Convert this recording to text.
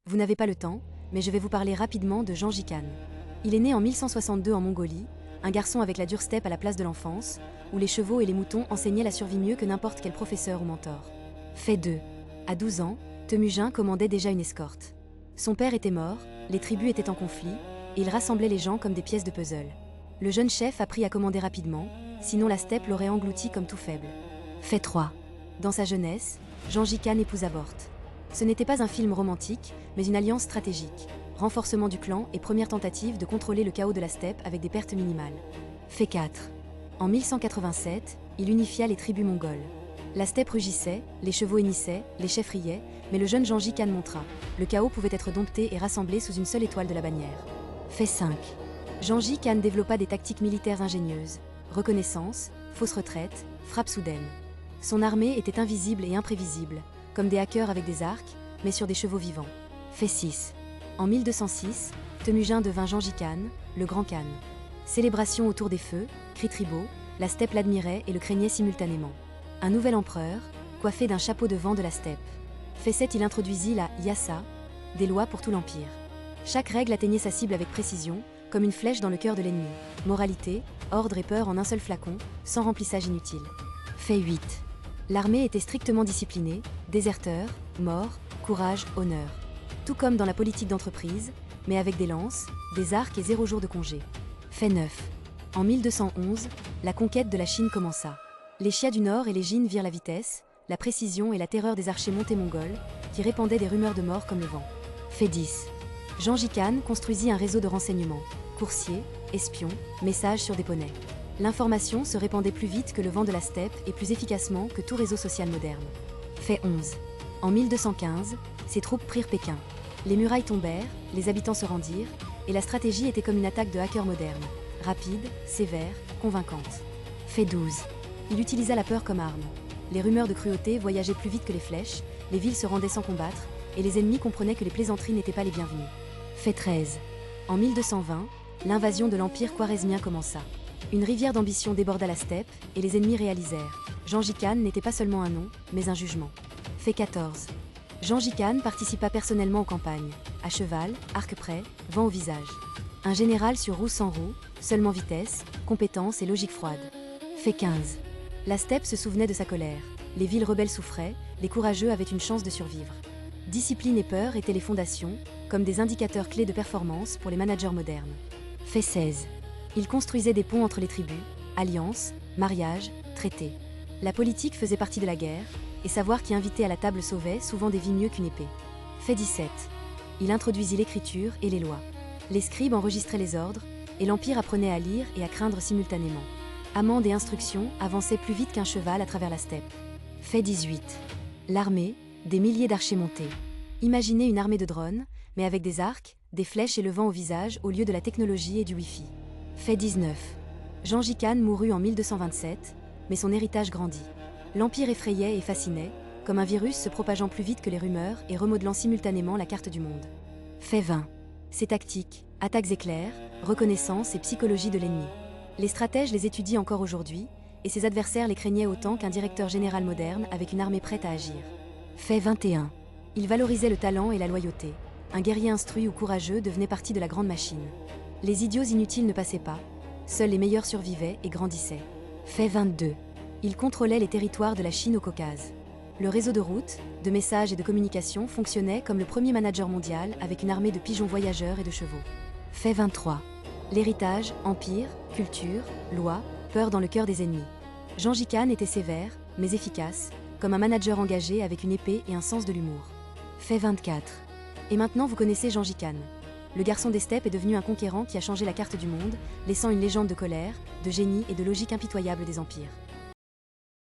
Vous n'avez pas le temps, mais je vais vous parler rapidement de Gengis Khan. Il est né en 1162 en Mongolie, un garçon avec la dure steppe à la place de l'enfance, où les chevaux et les moutons enseignaient la survie mieux que n'importe quel professeur ou mentor. Fait 2. À 12 ans, Temujin commandait déjà une escorte. Son père était mort, les tribus étaient en conflit, et il rassemblait les gens comme des pièces de puzzle. Le jeune chef apprit à commander rapidement, sinon la steppe l'aurait englouti comme tout faible. Fait 3. Dans sa jeunesse, Gengis Khan épousa Borte. Ce n'était pas un film romantique, mais une alliance stratégique. Renforcement du clan et première tentative de contrôler le chaos de la steppe avec des pertes minimales. Fait 4. En 1187, il unifia les tribus mongoles. La steppe rugissait, les chevaux hennissaient, les chefs riaient, mais le jeune Gengis Khan montra. Le chaos pouvait être dompté et rassemblé sous une seule étoile de la bannière. Fait 5. Gengis Khan développa des tactiques militaires ingénieuses. Reconnaissance, fausse retraite, frappe soudaine. Son armée était invisible et imprévisible, comme des hackers avec des arcs, mais sur des chevaux vivants. Fait 6. En 1206, Temujin devint Gengis Khan, le Grand Khan. Célébration autour des feux, cris tribaux, la steppe l'admirait et le craignait simultanément. Un nouvel empereur, coiffé d'un chapeau de vent de la steppe. Fait 7, il introduisit la Yasa, des lois pour tout l'empire. Chaque règle atteignait sa cible avec précision, comme une flèche dans le cœur de l'ennemi. Moralité, ordre et peur en un seul flacon, sans remplissage inutile. Fait 8. L'armée était strictement disciplinée, déserteurs, morts, courage, honneur. Tout comme dans la politique d'entreprise, mais avec des lances, des arcs et 0 jour de congé. Fait 9. En 1211, la conquête de la Chine commença. Les Xia du Nord et les Jin virent la vitesse, la précision et la terreur des archers montés mongols, qui répandaient des rumeurs de mort comme le vent. Fait 10. Gengis Khan construisit un réseau de renseignements, coursiers, espions, messages sur des poneys. L'information se répandait plus vite que le vent de la steppe et plus efficacement que tout réseau social moderne. Fait 11. En 1215, ses troupes prirent Pékin. Les murailles tombèrent, les habitants se rendirent, et la stratégie était comme une attaque de hacker moderne, rapide, sévère, convaincante. Fait 12. Il utilisa la peur comme arme. Les rumeurs de cruauté voyageaient plus vite que les flèches, les villes se rendaient sans combattre, et les ennemis comprenaient que les plaisanteries n'étaient pas les bienvenues. Fait 13. En 1220, l'invasion de l'empire khwarezmien commença. Une rivière d'ambition déborda la steppe, et les ennemis réalisèrent. Gengis Khan n'était pas seulement un nom, mais un jugement. Fait 14. Gengis Khan participa personnellement aux campagnes, à cheval, arc prêt, vent au visage. Un général sur roue sans roue, seulement vitesse, compétence et logique froide. Fait 15. La steppe se souvenait de sa colère. Les villes rebelles souffraient, les courageux avaient une chance de survivre. Discipline et peur étaient les fondations, comme des indicateurs clés de performance pour les managers modernes. Fait 16. Il construisait des ponts entre les tribus, alliances, mariages, traités. La politique faisait partie de la guerre, et savoir qui invitait à la table sauvait souvent des vies mieux qu'une épée. Fait 17. Il introduisit l'écriture et les lois. Les scribes enregistraient les ordres, et l'Empire apprenait à lire et à craindre simultanément. Amende et instruction avançaient plus vite qu'un cheval à travers la steppe. Fait 18. L'armée, des milliers d'archers montés. Imaginez une armée de drones, mais avec des arcs, des flèches et le vent au visage au lieu de la technologie et du Wi-Fi. Fait 19. Gengis Khan mourut en 1227, mais son héritage grandit. L'Empire effrayait et fascinait, comme un virus se propageant plus vite que les rumeurs et remodelant simultanément la carte du monde. Fait 20. Ses tactiques, attaques éclairs, reconnaissance et psychologie de l'ennemi. Les stratèges les étudient encore aujourd'hui, et ses adversaires les craignaient autant qu'un directeur général moderne avec une armée prête à agir. Fait 21. Il valorisait le talent et la loyauté. Un guerrier instruit ou courageux devenait partie de la grande machine. Les idiots inutiles ne passaient pas, seuls les meilleurs survivaient et grandissaient. Fait 22. Il contrôlait les territoires de la Chine au Caucase. Le réseau de routes, de messages et de communication fonctionnait comme le premier manager mondial avec une armée de pigeons voyageurs et de chevaux. Fait 23. L'héritage, empire, culture, loi, peur dans le cœur des ennemis. Gengis Khan était sévère, mais efficace, comme un manager engagé avec une épée et un sens de l'humour. Fait 24. Et maintenant vous connaissez Gengis Khan. Le garçon des steppes est devenu un conquérant qui a changé la carte du monde, laissant une légende de colère, de génie et de logique impitoyable des empires.